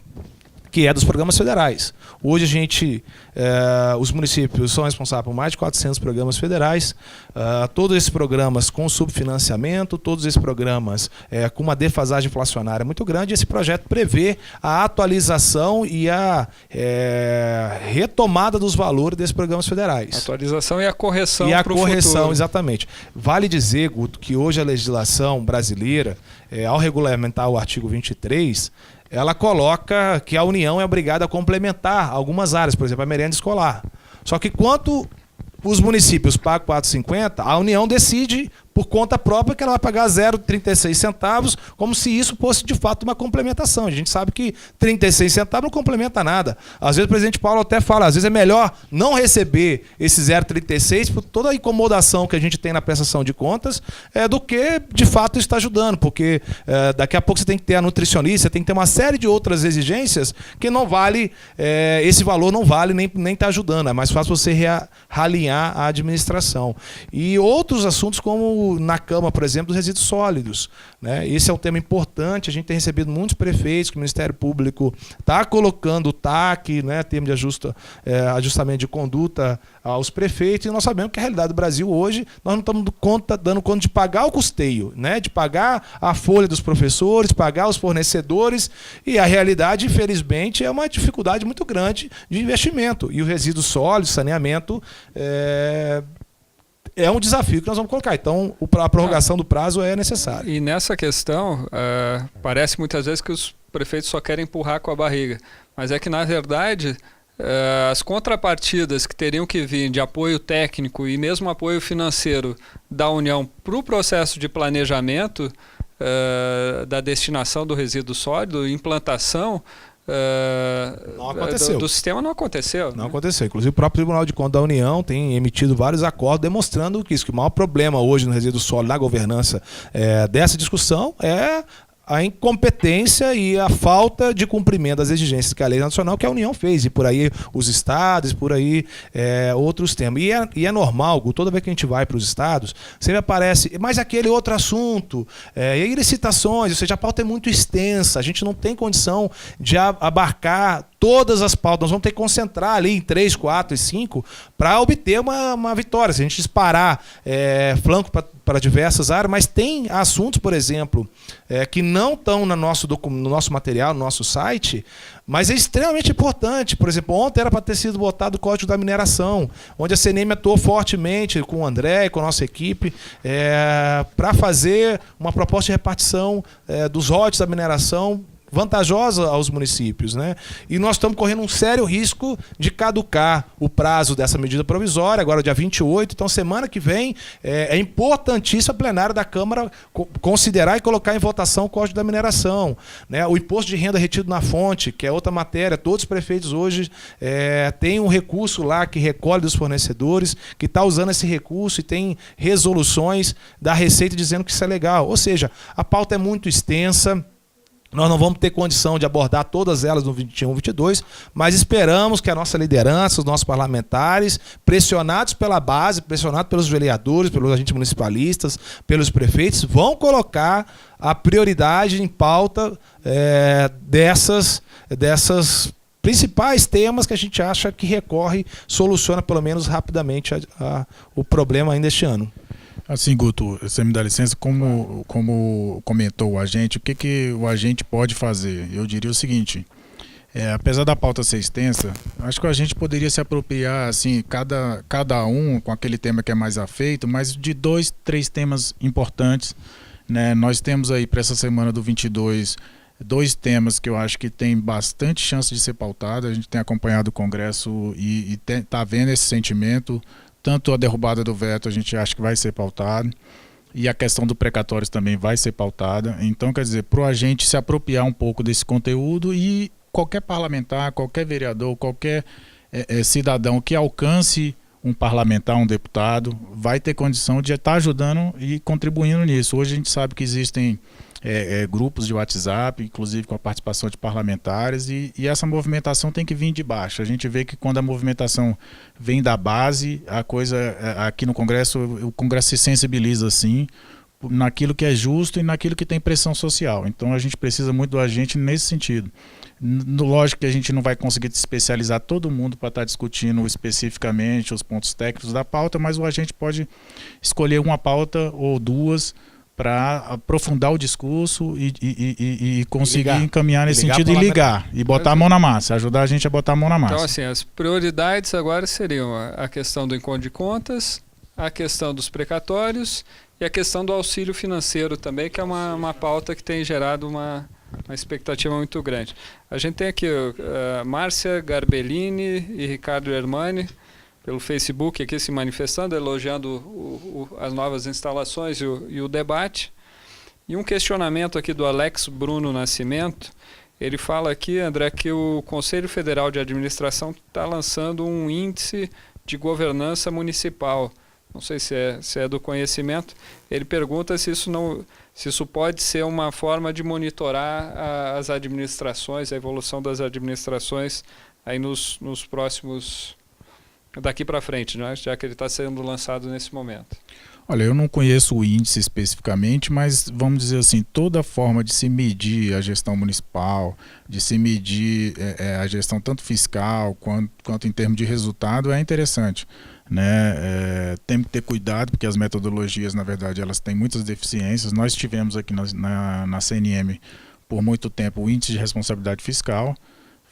Speaker 2: que é dos programas federais. Hoje os municípios são responsáveis por mais de 400 programas federais, todos esses programas com subfinanciamento, todos esses programas com uma defasagem inflacionária muito grande. Esse projeto prevê a atualização e a retomada dos valores desses programas federais.
Speaker 1: A atualização e a correção
Speaker 2: para o futuro. E a correção, exatamente. Vale dizer, Guto, que hoje a legislação brasileira, ao regulamentar o artigo 23, ela coloca que a União é obrigada a complementar algumas áreas, por exemplo, a merenda escolar. Só que quanto os municípios pagam 4,50, a União decide por conta própria que ela vai pagar 0,36 centavos, como se isso fosse de fato uma complementação. A gente sabe que 36 centavos não complementa nada. Às vezes o presidente Paulo até fala, às vezes é melhor não receber esse 0,36 por toda a incomodação que a gente tem na prestação de contas, do que de fato está ajudando, porque daqui a pouco você tem que ter a nutricionista, tem que ter uma série de outras exigências que não vale, esse valor não vale nem está ajudando. É mais fácil você realinhar a administração. E outros assuntos, como na Câmara, por exemplo, dos resíduos sólidos, né? Esse é um tema importante, a gente tem recebido muitos prefeitos que o Ministério Público está colocando o TAC, né, termo de ajustamento de conduta aos prefeitos, e nós sabemos que a realidade do Brasil hoje, nós não estamos dando conta de pagar o custeio, né, de pagar a folha dos professores, pagar os fornecedores, e a realidade, infelizmente, é uma dificuldade muito grande de investimento. E o resíduo sólido, saneamento, é um desafio que nós vamos colocar. Então, a prorrogação do prazo é necessária.
Speaker 1: E nessa questão, parece muitas vezes que os prefeitos só querem empurrar com a barriga. Mas é que, na verdade, as contrapartidas que teriam que vir de apoio técnico e mesmo apoio financeiro da União para o processo de planejamento da destinação do resíduo sólido, implantação,
Speaker 2: não aconteceu.
Speaker 1: Do sistema não aconteceu.
Speaker 2: Não aconteceu. Inclusive o próprio Tribunal de Contas da União tem emitido vários acordos demonstrando que o maior problema hoje no resíduo sólido, na governança dessa discussão, é a incompetência e a falta de cumprimento das exigências que a lei nacional, que a União fez, e por aí os estados, por aí outros temas. E é normal, toda vez que a gente vai para os estados, sempre aparece, mas aquele outro assunto, e licitações, ou seja, a pauta é muito extensa, a gente não tem condição de abarcar todas as pautas, nós vamos ter que concentrar ali em 3, 4 e 5 para obter uma vitória. Se a gente disparar flanco para diversas áreas, mas tem assuntos, por exemplo, que não estão no nosso material, no nosso site, mas é extremamente importante. Por exemplo, ontem era para ter sido votado o Código da Mineração, onde a CNM atuou fortemente com o André e com a nossa equipe para fazer uma proposta de repartição dos royalties da mineração vantajosa aos municípios, né? E nós estamos correndo um sério risco de caducar o prazo dessa medida provisória, agora dia 28, então semana que vem é importantíssimo a plenária da Câmara considerar e colocar em votação o Código da Mineração, né? O imposto de renda retido na fonte, que é outra matéria, todos os prefeitos hoje têm um recurso lá que recolhe dos fornecedores, que está usando esse recurso e tem resoluções da Receita dizendo que isso é legal. Ou seja, a pauta é muito extensa. Nós não vamos ter condição de abordar todas elas no 21, 22, mas esperamos que a nossa liderança, os nossos parlamentares, pressionados pela base, pressionados pelos vereadores, pelos agentes municipalistas, pelos prefeitos, vão colocar a prioridade em pauta dessas principais temas que a gente acha que recorre, soluciona pelo menos rapidamente o problema ainda este ano.
Speaker 3: Assim, Guto, você me dá licença, como comentou o agente, o que o agente pode fazer? Eu diria o seguinte, apesar da pauta ser extensa, acho que a gente poderia se apropriar, assim, cada um com aquele tema que é mais afeito, mas de 2, 3 temas importantes, né? Nós temos aí para essa semana do 22 2 temas que eu acho que tem bastante chance de ser pautado. A gente tem acompanhado o Congresso e está vendo esse sentimento. Tanto a derrubada do veto a gente acha que vai ser pautado, e a questão do precatórios também vai ser pautada. Então, quer dizer, para o agente se apropriar um pouco desse conteúdo, e qualquer parlamentar, qualquer vereador, qualquer cidadão que alcance um parlamentar, um deputado, vai ter condição de estar ajudando e contribuindo nisso. Hoje a gente sabe que existem grupos de WhatsApp, inclusive com a participação de parlamentares, e essa movimentação tem que vir de baixo. A gente vê que quando a movimentação vem da base, a coisa aqui no Congresso, o Congresso se sensibiliza assim, naquilo que é justo e naquilo que tem pressão social. Então a gente precisa muito do agente nesse sentido. Lógico que a gente não vai conseguir especializar todo mundo para estar discutindo especificamente os pontos técnicos da pauta, mas o agente pode escolher uma pauta ou duas para aprofundar o discurso e conseguir encaminhar nesse sentido e ligar, e botar a mão na massa, ajudar a gente a botar a mão na massa.
Speaker 1: Então, assim, as prioridades agora seriam a questão do encontro de contas, a questão dos precatórios e a questão do auxílio financeiro também, que é uma pauta que tem gerado uma expectativa muito grande. A gente tem aqui Márcia Garbellini e Ricardo Hermani pelo Facebook aqui se manifestando, elogiando as novas instalações e o debate. E um questionamento aqui do Alex Bruno Nascimento. Ele fala aqui, André, que o Conselho Federal de Administração está lançando um índice de governança municipal. Não sei se é do conhecimento. Ele pergunta se isso pode ser uma forma de monitorar as administrações, a evolução das administrações aí nos próximos, daqui para frente, né? Já que ele está sendo lançado nesse momento.
Speaker 3: Olha, eu não conheço o índice especificamente, mas vamos dizer assim, toda forma de se medir a gestão municipal, de se medir a gestão tanto fiscal quanto em termos de resultado é interessante, né? Tem que ter cuidado, porque as metodologias, na verdade, elas têm muitas deficiências. Nós tivemos aqui na CNM, por muito tempo, o índice de responsabilidade fiscal,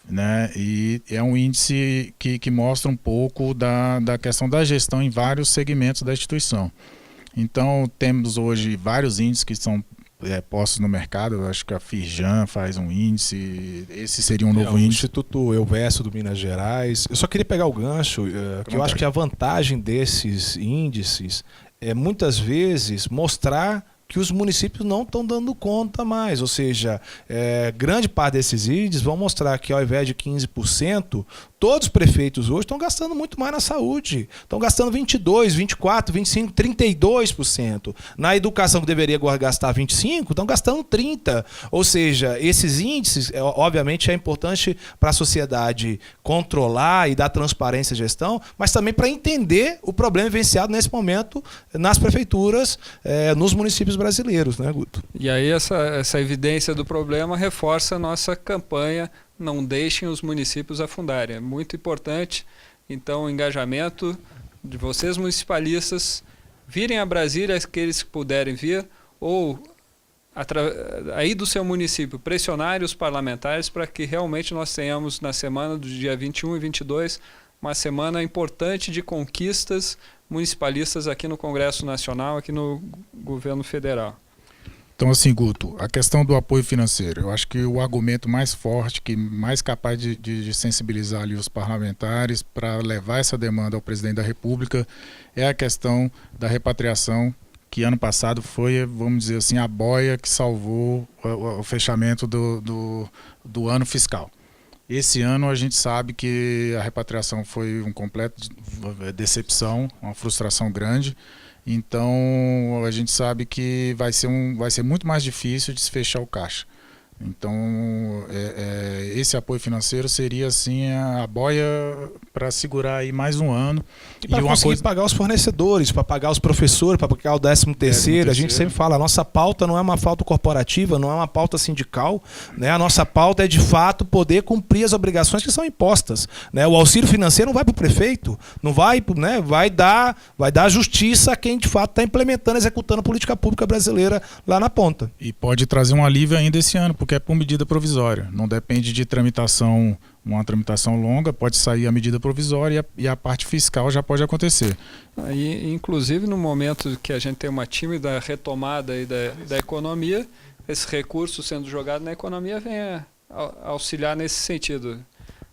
Speaker 3: né? E é um índice que mostra um pouco da questão da gestão em vários segmentos da instituição. Então, temos hoje vários índices que são postos no mercado. Eu acho que a Firjan faz um índice, esse seria um novo índice.
Speaker 2: O Instituto Elvésio do Minas Gerais. Eu só queria pegar o gancho, que eu acho que a vantagem desses índices é muitas vezes mostrar que os municípios não estão dando conta mais, ou seja, grande parte desses índices vão mostrar que ao invés de 15%, todos os prefeitos hoje estão gastando muito mais na saúde, estão gastando 22%, 24%, 25%, 32%. Na educação, que deveria gastar 25%, estão gastando 30%. Ou seja, esses índices, obviamente, é importante para a sociedade controlar e dar transparência à gestão, mas também para entender o problema vivenciado nesse momento nas prefeituras, nos municípios brasileiros, né, Guto?
Speaker 1: E aí essa evidência do problema reforça a nossa campanha Não Deixem os Municípios Afundarem. É muito importante, então, o engajamento de vocês municipalistas, virem a Brasília, aqueles que puderem vir, ou aí do seu município, pressionar os parlamentares para que realmente nós tenhamos na semana do dia 21 e 22 uma semana importante de conquistas municipalistas aqui no Congresso Nacional, aqui no governo federal.
Speaker 3: Então, assim, Guto, a questão do apoio financeiro, eu acho que o argumento mais forte, mais capaz de sensibilizar ali os parlamentares para levar essa demanda ao presidente da República é a questão da repatriação, que ano passado foi, vamos dizer assim, a boia que salvou o fechamento do ano fiscal. Esse ano a gente sabe que a repatriação foi um completo decepção, uma frustração grande. Então a gente sabe que vai ser muito mais difícil de se fechar o caixa. Então esse apoio financeiro seria assim a boia para segurar aí mais um ano.
Speaker 2: E para conseguir pagar os fornecedores, para pagar os professores, para pagar o 13º. A gente sempre fala, a nossa pauta não é uma pauta corporativa, não é uma pauta sindical, né? A nossa pauta é de fato poder cumprir as obrigações que são impostas, né? O auxílio financeiro não vai para o prefeito, não vai, né? vai dar justiça a quem de fato está implementando, executando a política pública brasileira lá na ponta.
Speaker 3: E pode trazer um alívio ainda esse ano, porque é por medida provisória, não depende de tramitação, uma tramitação longa, pode sair a medida provisória e a parte fiscal já pode acontecer.
Speaker 1: Aí, inclusive, no momento que a gente tem uma tímida retomada aí da economia, esse recurso sendo jogado na economia vem a auxiliar nesse sentido.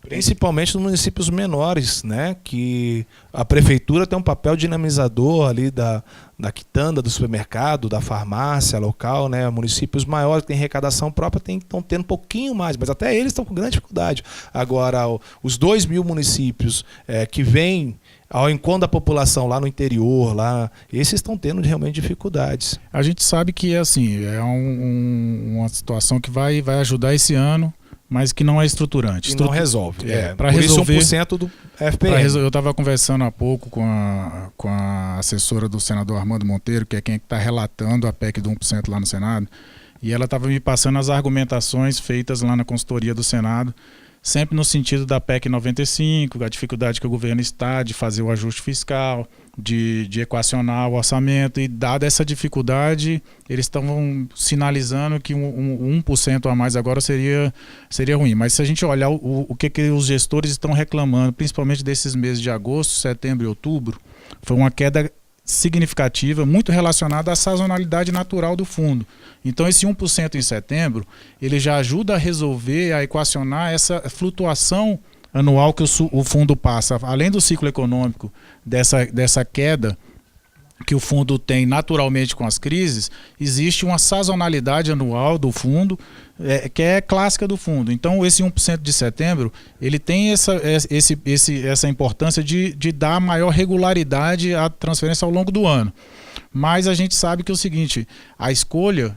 Speaker 2: Principalmente nos municípios menores, né? Que a prefeitura tem um papel dinamizador ali da quitanda, do supermercado, da farmácia local, né? Municípios maiores que têm arrecadação própria estão tendo um pouquinho mais, mas até eles estão com grande dificuldade. Agora, os 2.000 municípios que vêm ao encontro da população lá no interior, esses estão tendo realmente dificuldades.
Speaker 3: A gente sabe que uma situação que vai ajudar esse ano, mas que não é estruturante.
Speaker 2: E não resolve.
Speaker 3: Por
Speaker 2: resolver, isso 1% do FPM.
Speaker 3: Eu estava conversando há pouco com a assessora do senador Armando Monteiro, que é quem está relatando a PEC do 1% lá no Senado, e ela estava me passando as argumentações feitas lá na consultoria do Senado, sempre no sentido da PEC 95, a dificuldade que o governo está de fazer o ajuste fiscal, de equacionar o orçamento, e dada essa dificuldade, eles estão sinalizando que um 1% a mais agora seria ruim. Mas se a gente olhar o que os gestores estão reclamando, principalmente desses meses de agosto, setembro e outubro, foi uma queda significativa, muito relacionada à sazonalidade natural do fundo. Então esse 1% em setembro, ele já ajuda a resolver, a equacionar essa flutuação anual que o fundo passa, além do ciclo econômico, dessa queda que o fundo tem naturalmente com as crises, existe uma sazonalidade anual do fundo, que é clássica do fundo. Então, esse 1% de setembro, ele tem essa importância de dar maior regularidade à transferência ao longo do ano. Mas a gente sabe que é o seguinte, a escolha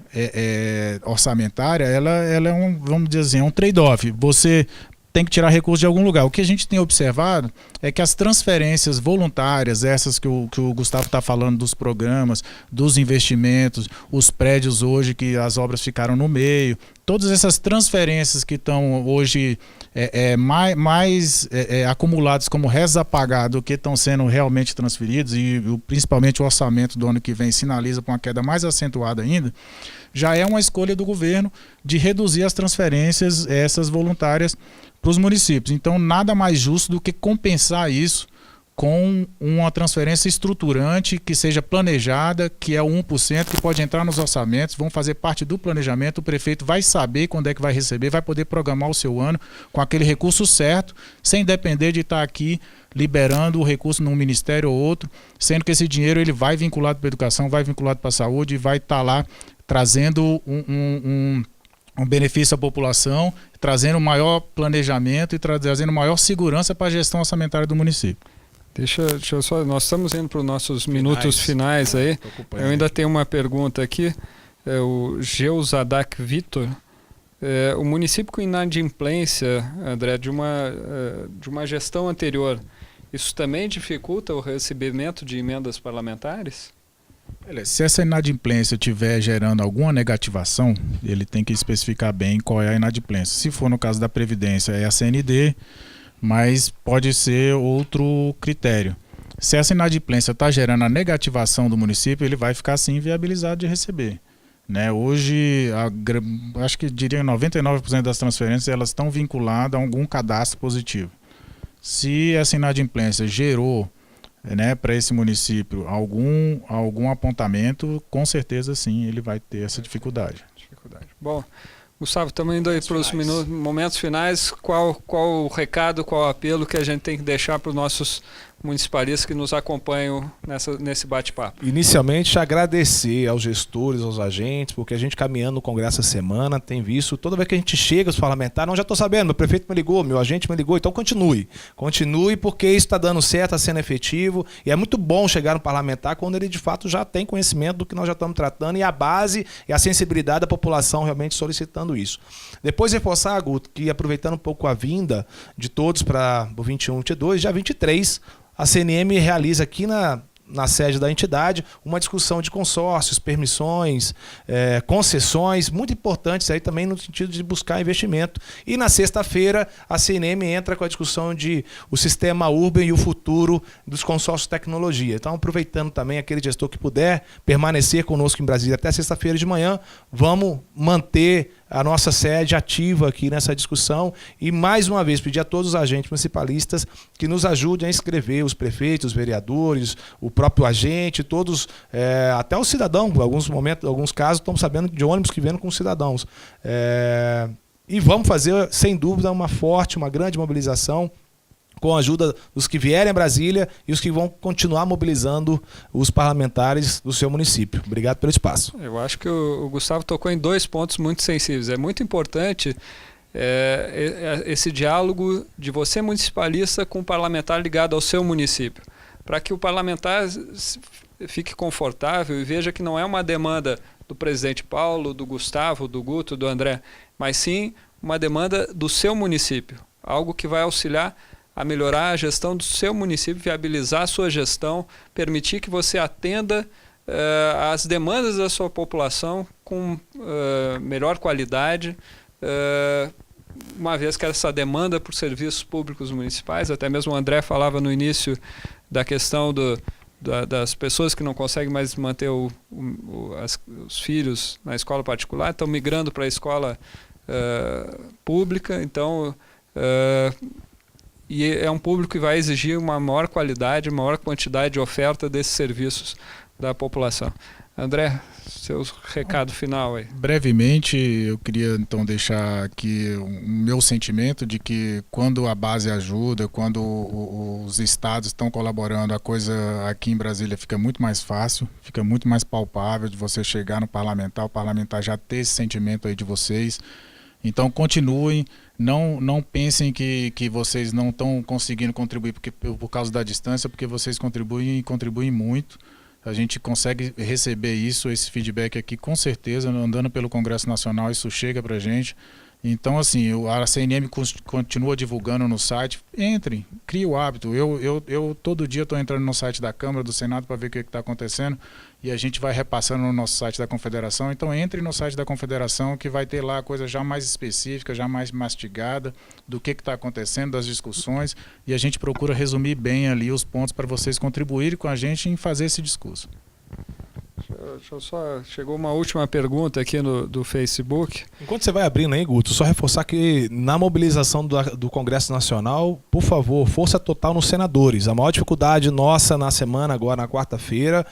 Speaker 3: orçamentária, ela é vamos dizer, um trade-off. Você tem que tirar recursos de algum lugar. O que a gente tem observado é que as transferências voluntárias, essas que o Gustavo está falando dos programas, dos investimentos, os prédios hoje que as obras ficaram no meio, todas essas transferências que estão hoje mais acumuladas como restos apagados do que estão sendo realmente transferidos, e principalmente o orçamento do ano que vem sinaliza para uma queda mais acentuada ainda, já é uma escolha do governo de reduzir as transferências essas voluntárias para os municípios. Então, nada mais justo do que compensar isso com uma transferência estruturante que seja planejada, que é o 1%, que pode entrar nos orçamentos, vão fazer parte do planejamento, o prefeito vai saber quando é que vai receber, vai poder programar o seu ano com aquele recurso certo, sem depender de estar aqui liberando o recurso num ministério ou outro, sendo que esse dinheiro ele vai vinculado para a educação, vai vinculado para a saúde e vai estar lá trazendo um benefício à população, trazendo maior planejamento e trazendo maior segurança para a gestão orçamentária do município.
Speaker 1: Deixa eu só, nós estamos indo para os nossos minutos finais aí. Eu ainda tenho uma pergunta aqui. O Geusadak Vitor. O município com inadimplência, André, de uma gestão anterior, isso também dificulta o recebimento de emendas parlamentares?
Speaker 3: Se essa inadimplência estiver gerando alguma negativação, ele tem que especificar bem qual é a inadimplência. Se for no caso da Previdência, é a CND, mas pode ser outro critério. Se essa inadimplência está gerando a negativação do município, ele vai ficar sim inviabilizado de receber. Né? Hoje, acho que diria 99% das transferências elas estão vinculadas a algum cadastro positivo. Se essa inadimplência gerou, né, para esse município algum apontamento, com certeza sim, ele vai ter essa dificuldade.
Speaker 1: Bom, Gustavo, estamos indo aí para os momentos finais. Qual o recado, qual o apelo que a gente tem que deixar para os nossos municipalistas que nos acompanham nesse bate-papo?
Speaker 2: Inicialmente, agradecer aos gestores, aos agentes, porque a gente caminhando no Congresso essa semana tem visto, toda vez que a gente chega, os parlamentares, não, já estou sabendo, meu prefeito me ligou, meu agente me ligou, então continue. Continue porque isso está dando certo, está sendo efetivo, e é muito bom chegar no parlamentar quando ele de fato já tem conhecimento do que nós já estamos tratando, e a base e a sensibilidade da população realmente solicitando isso. Depois reforçar, Guto, que aproveitando um pouco a vinda de todos para o 21, 22, dia 23, a CNM realiza aqui na sede da entidade uma discussão de consórcios, permissões, concessões, muito importantes aí também no sentido de buscar investimento. E na sexta-feira a CNM entra com a discussão de o sistema Urban e o futuro dos consórcios de tecnologia. Então, aproveitando também aquele gestor que puder permanecer conosco em Brasília até sexta-feira de manhã, vamos manter a nossa sede ativa aqui nessa discussão e, mais uma vez, pedir a todos os agentes municipalistas que nos ajudem a inscrever os prefeitos, os vereadores, o próprio agente, todos, até o cidadão, em alguns casos, estamos sabendo de ônibus que vêm com cidadãos. E vamos fazer, sem dúvida, uma grande mobilização com a ajuda dos que vierem a Brasília e os que vão continuar mobilizando os parlamentares do seu município. Obrigado pelo espaço.
Speaker 1: Eu acho que o Gustavo tocou em dois pontos muito sensíveis. É muito importante esse diálogo de você, municipalista, com o parlamentar ligado ao seu município, para que o parlamentar fique confortável e veja que não é uma demanda do presidente Paulo, do Gustavo, do Guto, do André, mas sim uma demanda do seu município, algo que vai auxiliar a melhorar a gestão do seu município, viabilizar a sua gestão, permitir que você atenda às demandas da sua população com melhor qualidade, uma vez que essa demanda por serviços públicos municipais, até mesmo o André falava no início da questão das pessoas que não conseguem mais manter os filhos na escola particular, estão migrando para a escola pública, então e é um público que vai exigir uma maior qualidade, maior quantidade de oferta desses serviços da população. André, seu recado final aí.
Speaker 3: Brevemente, eu queria então deixar aqui o meu sentimento de que quando a base ajuda, quando os estados estão colaborando, a coisa aqui em Brasília fica muito mais fácil, fica muito mais palpável de você chegar no parlamentar, o parlamentar já ter esse sentimento aí de vocês. Então continuem, não pensem que vocês não estão conseguindo contribuir por causa da distância, porque vocês contribuem e contribuem muito. A gente consegue receber isso, esse feedback aqui, com certeza, andando pelo Congresso Nacional, isso chega para a gente. Então, assim, a CNM continua divulgando no site. Entrem, crie o hábito. Eu todo dia estou entrando no site da Câmara, do Senado, para ver o que está acontecendo. E a gente vai repassando no nosso site da Confederação. Então, entre no site da Confederação, que vai ter lá a coisa já mais específica, já mais mastigada, do que está acontecendo, das discussões. E a gente procura resumir bem ali os pontos para vocês contribuírem com a gente em fazer esse discurso.
Speaker 1: Deixa eu só... Chegou uma última pergunta aqui do Facebook.
Speaker 2: Enquanto você vai abrindo aí, Guto, só reforçar que na mobilização do Congresso Nacional, por favor, força total nos senadores. A maior dificuldade nossa na semana, agora na quarta-feira,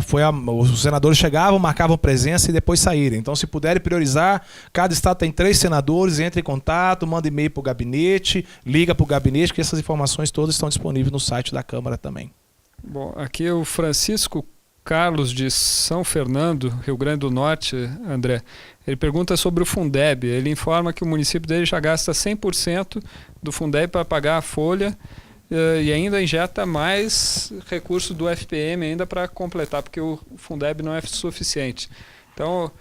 Speaker 2: foi os senadores chegavam, marcavam presença e depois saírem. Então, se puderem priorizar, cada estado tem 3 senadores, entre em contato, manda e-mail para o gabinete, liga para o gabinete, que essas informações todas estão disponíveis no site da Câmara também.
Speaker 1: Bom, aqui o Francisco Carlos de São Fernando, Rio Grande do Norte, André, ele pergunta sobre o Fundeb. Ele informa que o município dele já gasta 100% do Fundeb para pagar a folha e ainda injeta mais recurso do FPM ainda para completar, porque o Fundeb não é suficiente. Então,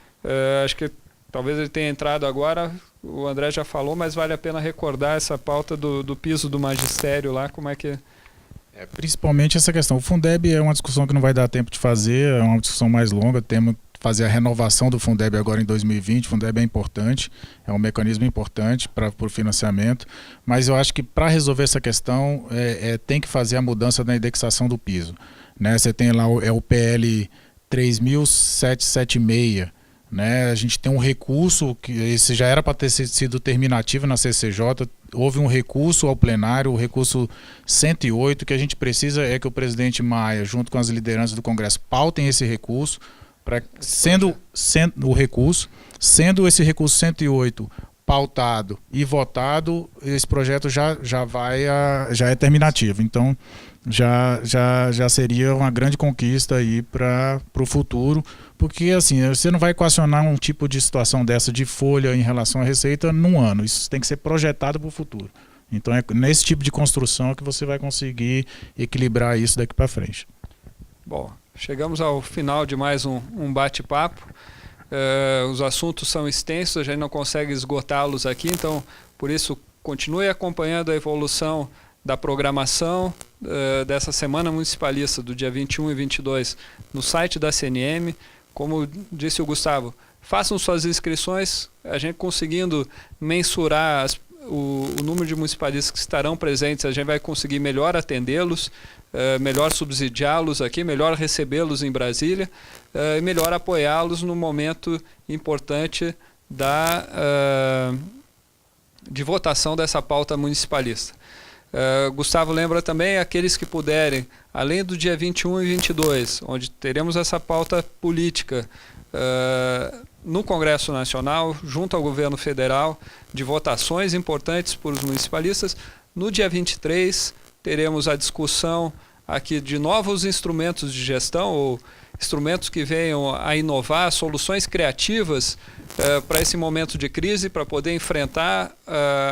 Speaker 1: acho que talvez ele tenha entrado agora, o André já falou, mas vale a pena recordar essa pauta do piso do magistério lá, como é que...
Speaker 3: Principalmente essa questão. O Fundeb é uma discussão que não vai dar tempo de fazer, é uma discussão mais longa, temos que fazer a renovação do Fundeb agora em 2020, o Fundeb é importante, é um mecanismo importante para o financiamento, mas eu acho que para resolver essa questão tem que fazer a mudança da indexação do piso. Né? Você tem lá o PL 3.776, né? A gente tem um recurso, que esse já era para ter sido terminativo na CCJ, houve um recurso ao plenário, o recurso 108, que a gente precisa é que o presidente Maia, junto com as lideranças do Congresso, pautem esse recurso, sendo esse recurso 108 pautado e votado, esse projeto já é terminativo. Então, já seria uma grande conquista aí para o futuro, porque assim, você não vai equacionar um tipo de situação dessa de folha em relação à receita num ano, isso tem que ser projetado para o futuro. Então é nesse tipo de construção que você vai conseguir equilibrar isso daqui para frente.
Speaker 1: Bom, chegamos ao final de mais um bate-papo. Os assuntos são extensos, a gente não consegue esgotá-los aqui, então por isso continue acompanhando a evolução da programação dessa Semana Municipalista do dia 21 e 22 no site da CNM. Como disse o Gustavo, façam suas inscrições, a gente conseguindo mensurar o número de municipalistas que estarão presentes, a gente vai conseguir melhor atendê-los, melhor subsidiá-los aqui, melhor recebê-los em Brasília e melhor apoiá-los no momento importante de votação dessa pauta municipalista. Gustavo lembra também aqueles que puderem, além do dia 21 e 22, onde teremos essa pauta política no Congresso Nacional, junto ao governo federal, de votações importantes para os municipalistas. No dia 23, teremos a discussão aqui de novos instrumentos de gestão, ou instrumentos que venham a inovar, soluções criativas para esse momento de crise, para poder enfrentar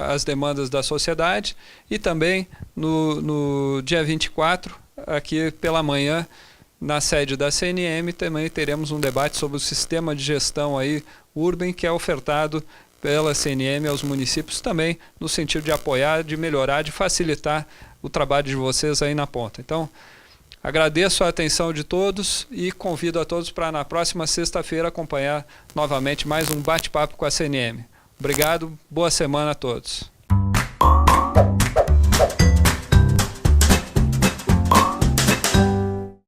Speaker 1: as demandas da sociedade. E também no dia 24, aqui pela manhã, na sede da CNM, também teremos um debate sobre o sistema de gestão aí, Urban, que é ofertado pela CNM aos municípios também, no sentido de apoiar, de melhorar, de facilitar o trabalho de vocês aí na ponta. Então, agradeço a atenção de todos e convido a todos para na próxima sexta-feira acompanhar novamente mais um bate-papo com a CNM. Obrigado, boa semana a todos.